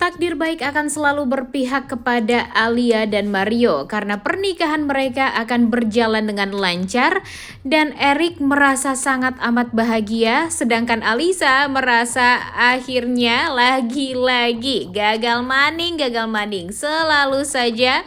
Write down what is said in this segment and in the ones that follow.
Takdir baik akan selalu berpihak kepada Alia dan Mario karena pernikahan mereka akan berjalan dengan lancar dan Erik merasa sangat amat bahagia sedangkan Alisa merasa akhirnya lagi-lagi gagal maning selalu saja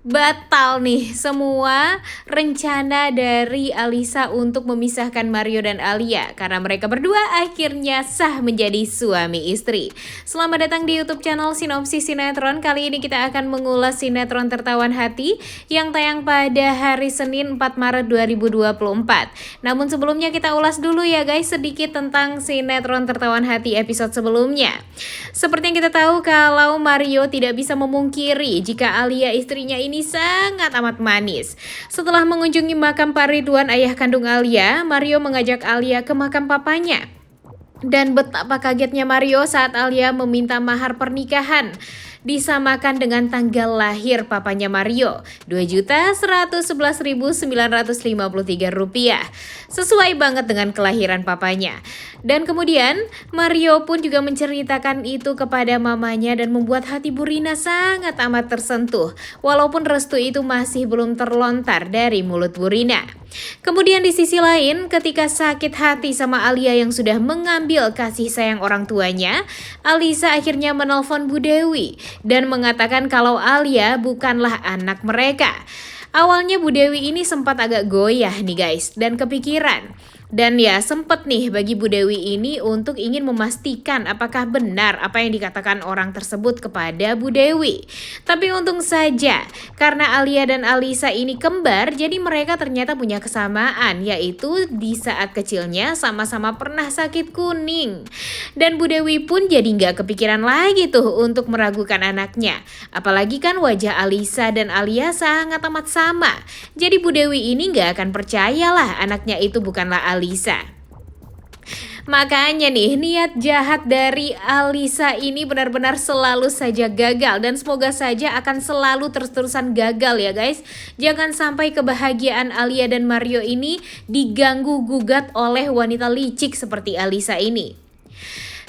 batal nih semua rencana dari Alisa untuk memisahkan Mario dan Alia karena mereka berdua akhirnya sah menjadi suami istri. Selamat datang di YouTube channel Sinopsis Sinetron. Kali ini kita akan mengulas sinetron Tertawan Hati yang tayang pada hari Senin 4 Maret 2024. Namun sebelumnya kita ulas dulu ya guys sedikit tentang sinetron Tertawan Hati episode sebelumnya. Seperti yang kita tahu kalau Mario tidak bisa memungkiri jika Alia istrinya ini sangat amat manis. Setelah mengunjungi makam Pak Ridwan, ayah kandung Alia, Mario mengajak Alia ke makam papanya. Dan betapa kagetnya Mario saat Alia meminta mahar pernikahan disamakan dengan tanggal lahir papanya Mario, Rp2.111.953. Sesuai banget dengan kelahiran papanya. Dan kemudian Mario pun juga menceritakan itu kepada mamanya dan membuat hati Bu Rina sangat amat tersentuh. Walaupun restu itu masih belum terlontar dari mulut Bu Rina. Kemudian di sisi lain ketika sakit hati sama Alia yang sudah mengambil kasih sayang orang tuanya, Alisa akhirnya menelpon Bu Dewi dan mengatakan kalau Alia bukanlah anak mereka. Awalnya Bu Dewi ini sempat agak goyah nih guys dan kepikiran. Dan ya sempet nih bagi Bu Dewi ini untuk ingin memastikan apakah benar apa yang dikatakan orang tersebut kepada Bu Dewi. Tapi untung saja karena Alia dan Alisa ini kembar jadi mereka ternyata punya kesamaan yaitu di saat kecilnya sama-sama pernah sakit kuning. Dan Bu Dewi pun jadi nggak kepikiran lagi tuh untuk meragukan anaknya. Apalagi kan wajah Alisa dan Alia sangat amat sama. Jadi Bu Dewi ini nggak akan percayalah anaknya itu bukanlah Alisa. Makanya nih niat jahat dari Alisa ini benar-benar selalu saja gagal dan semoga saja akan selalu terus-terusan gagal ya guys. Jangan sampai kebahagiaan Alia dan Mario ini diganggu gugat oleh wanita licik seperti Alisa ini.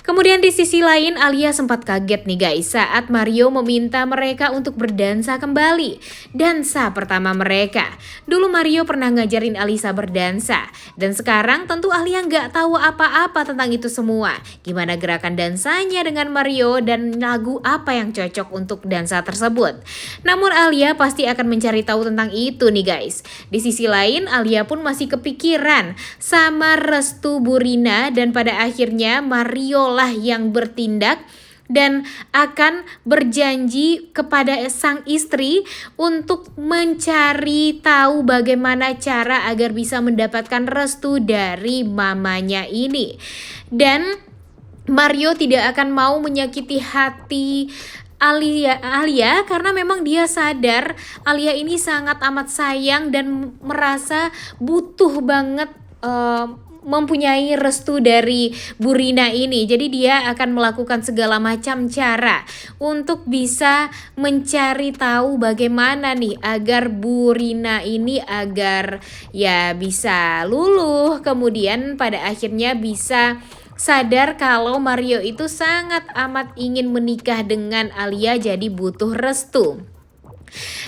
Kemudian di sisi lain Alia sempat kaget nih guys saat Mario meminta mereka untuk berdansa kembali. Dansa pertama mereka. Dulu Mario pernah ngajarin Alisa berdansa. Dan sekarang tentu Alia nggak tahu apa-apa tentang itu semua. Gimana gerakan dansanya dengan Mario dan lagu apa yang cocok untuk dansa tersebut. Namun Alia pasti akan mencari tahu tentang itu nih guys. Di sisi lain Alia pun masih kepikiran sama restu Bu Rina dan pada akhirnya Mario lah yang bertindak dan akan berjanji kepada sang istri untuk mencari tahu bagaimana cara agar bisa mendapatkan restu dari mamanya ini. Dan Mario tidak akan mau menyakiti hati Alia karena memang dia sadar Alia ini sangat amat sayang dan merasa butuh banget mempunyai restu dari Bu Rina ini. Jadi dia akan melakukan segala macam cara untuk bisa mencari tahu bagaimana nih agar Bu Rina ini agar ya bisa luluh kemudian pada akhirnya bisa sadar kalau Mario itu sangat amat ingin menikah dengan Alia jadi butuh restu.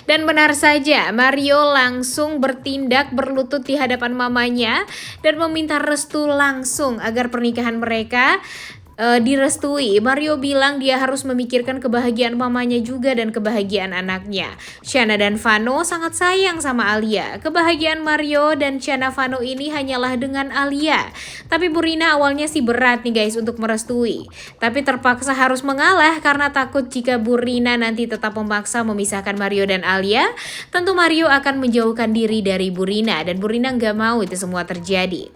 Dan benar saja Mario langsung bertindak berlutut di hadapan mamanya dan meminta restu langsung agar pernikahan mereka direstui. Mario bilang dia harus memikirkan kebahagiaan mamanya juga dan kebahagiaan anaknya. Shana dan Vano sangat sayang sama Alia. Kebahagiaan Mario dan Shana Vano ini hanyalah dengan Alia. Tapi Bu Rina awalnya sih berat nih guys untuk merestui. Tapi terpaksa harus mengalah karena takut jika Bu Rina nanti tetap memaksa memisahkan Mario dan Alia. Tentu Mario akan menjauhkan diri dari Bu Rina dan Bu Rina nggak mau itu semua terjadi.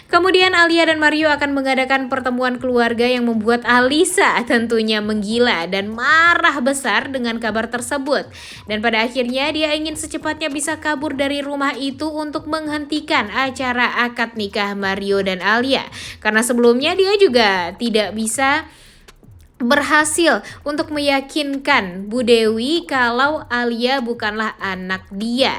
Kemudian Alia dan Mario akan mengadakan pertemuan keluarga yang membuat Alisa tentunya menggila dan marah besar dengan kabar tersebut. Dan pada akhirnya dia ingin secepatnya bisa kabur dari rumah itu untuk menghentikan acara akad nikah Mario dan Alia. Karena sebelumnya dia juga tidak bisa berhasil untuk meyakinkan Bu Dewi kalau Alia bukanlah anak dia.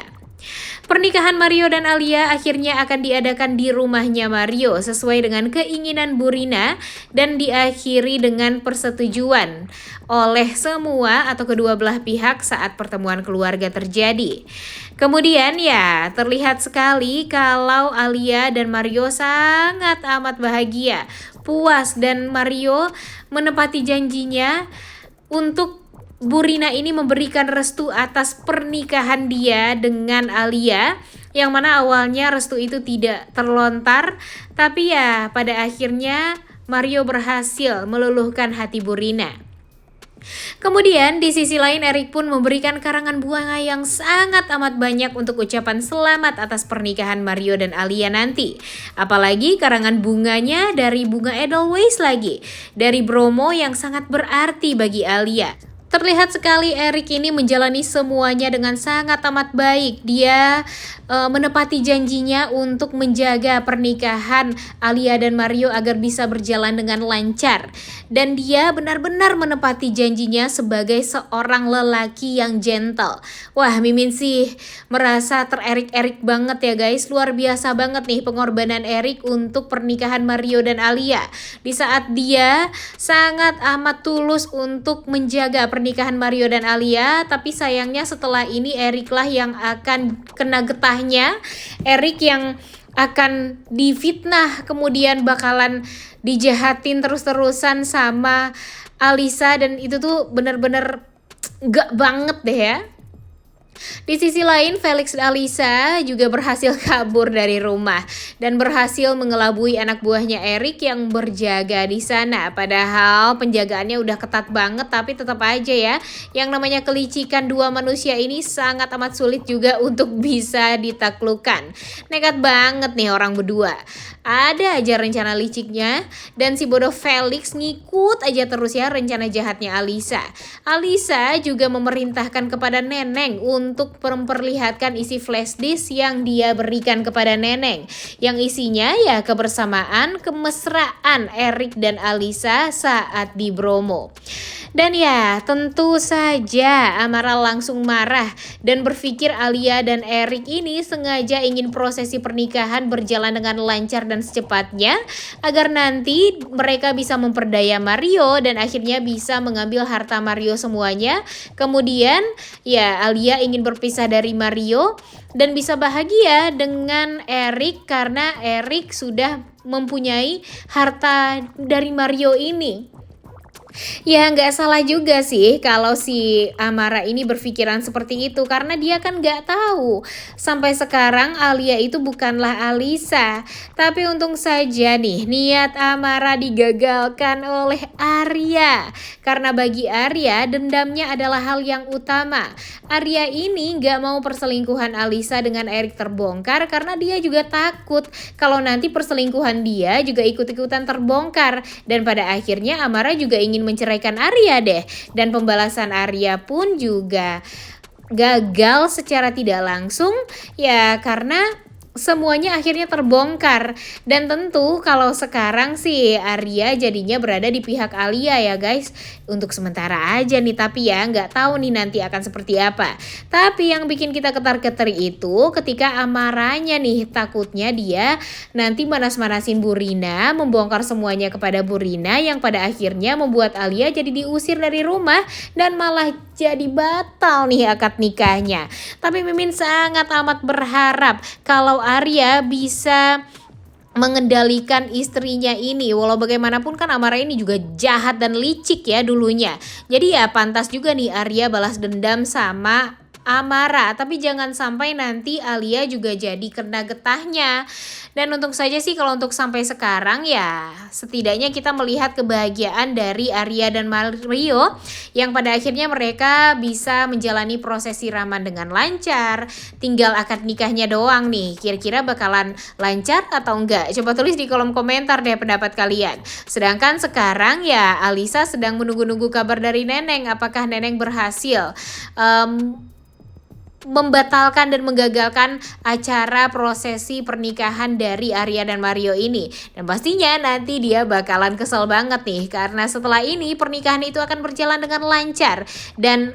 Pernikahan Mario dan Alia akhirnya akan diadakan di rumahnya Mario sesuai dengan keinginan Bu Rina dan diakhiri dengan persetujuan oleh semua atau kedua belah pihak saat pertemuan keluarga terjadi. Kemudian ya terlihat sekali kalau Alia dan Mario sangat amat bahagia, puas, dan Mario menepati janjinya untuk Bu Rina ini memberikan restu atas pernikahan dia dengan Alia, yang mana awalnya restu itu tidak terlontar, tapi ya pada akhirnya Mario berhasil meluluhkan hati Bu Rina. Kemudian di sisi lain Erik pun memberikan karangan bunga yang sangat amat banyak untuk ucapan selamat atas pernikahan Mario dan Alia nanti. Apalagi karangan bunganya dari bunga Edelweiss lagi, dari Bromo yang sangat berarti bagi Alia. Terlihat sekali Erik ini menjalani semuanya dengan sangat amat baik. Dia menepati janjinya untuk menjaga pernikahan Alia dan Mario agar bisa berjalan dengan lancar. Dan dia benar-benar menepati janjinya sebagai seorang lelaki yang gentle. Wah, Mimin sih merasa tererik-erik banget ya guys. Luar biasa banget nih pengorbanan Erik untuk pernikahan Mario dan Alia. Di saat dia sangat amat tulus untuk menjaga pernikahan Mario dan Alia, tapi sayangnya setelah ini Erik lah yang akan kena getahnya. Erik yang akan difitnah, kemudian bakalan dijahatin terus-terusan sama Alisa, dan itu tuh bener-bener gak banget deh ya. Di sisi lain, Felix dan Alisa juga berhasil kabur dari rumah dan berhasil mengelabui anak buahnya Erik yang berjaga di sana. Padahal penjagaannya udah ketat banget, tapi tetap aja ya, yang namanya kelicikan dua manusia ini sangat amat sulit juga untuk bisa ditaklukkan. Nekat banget nih orang berdua. Ada aja rencana liciknya, dan si bodoh Felix ngikut aja terus ya rencana jahatnya Alisa. Alisa juga memerintahkan kepada Neneng untuk memperlihatkan isi flash disk yang dia berikan kepada Neneng, yang isinya ya kebersamaan, kemesraan Erik dan Alisa saat di Bromo. Dan ya tentu saja Amara langsung marah dan berpikir Alia dan Erik ini sengaja ingin prosesi pernikahan berjalan dengan lancar dan secepatnya agar nanti mereka bisa memperdaya Mario dan akhirnya bisa mengambil harta Mario semuanya. Kemudian ya Alia ingin berpisah dari Mario dan bisa bahagia dengan Erik karena Erik sudah mempunyai harta dari Mario ini. Ya nggak salah juga sih kalau si Amara ini berpikiran seperti itu, karena dia kan nggak tahu sampai sekarang Alia itu bukanlah Alisa. Tapi untung saja nih niat Amara digagalkan oleh Arya, karena bagi Arya dendamnya adalah hal yang utama. Arya ini nggak mau perselingkuhan Alisa dengan Erik terbongkar karena dia juga takut kalau nanti perselingkuhan dia juga ikut-ikutan terbongkar, dan pada akhirnya Amara juga ingin menceraikan Arya deh, dan pembalasan Arya pun juga gagal secara tidak langsung ya karena semuanya akhirnya terbongkar. Dan tentu kalau sekarang sih Arya jadinya berada di pihak Alia ya guys, untuk sementara aja nih, tapi ya nggak tahu nih nanti akan seperti apa. Tapi yang bikin kita ketar-ketir itu ketika Amaranya nih takutnya dia nanti manas-manasin Bu Rina, membongkar semuanya kepada Bu Rina, yang pada akhirnya membuat Alia jadi diusir dari rumah dan malah jadi batal nih akad nikahnya. Tapi Mimin sangat amat berharap kalau Arya bisa mengendalikan istrinya ini. Walau bagaimanapun kan Amara ini juga jahat dan licik ya dulunya. Jadi ya pantas juga nih Arya balas dendam sama Amara, tapi jangan sampai nanti Alia juga jadi kena getahnya. Dan untung saja sih kalau untuk sampai sekarang ya setidaknya kita melihat kebahagiaan dari Arya dan Mario, yang pada akhirnya mereka bisa menjalani proses siraman dengan lancar. Tinggal akad nikahnya doang nih, kira-kira bakalan lancar atau enggak? Coba tulis di kolom komentar deh pendapat kalian. Sedangkan sekarang ya Alisa sedang menunggu-nunggu kabar dari Neneng, apakah Neneng berhasil membatalkan dan menggagalkan acara prosesi pernikahan dari Arya dan Mario ini. Dan pastinya nanti dia bakalan kesel banget nih, karena setelah ini pernikahan itu akan berjalan dengan lancar dan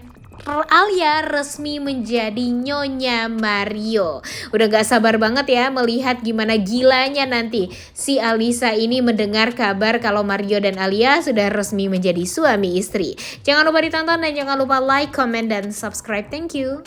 Alia resmi menjadi Nyonya Mario. Udah gak sabar banget ya melihat gimana gilanya nanti si Alisa ini mendengar kabar kalau Mario dan Alia sudah resmi menjadi suami istri. Jangan lupa ditonton dan jangan lupa like, comment, dan subscribe. Thank you.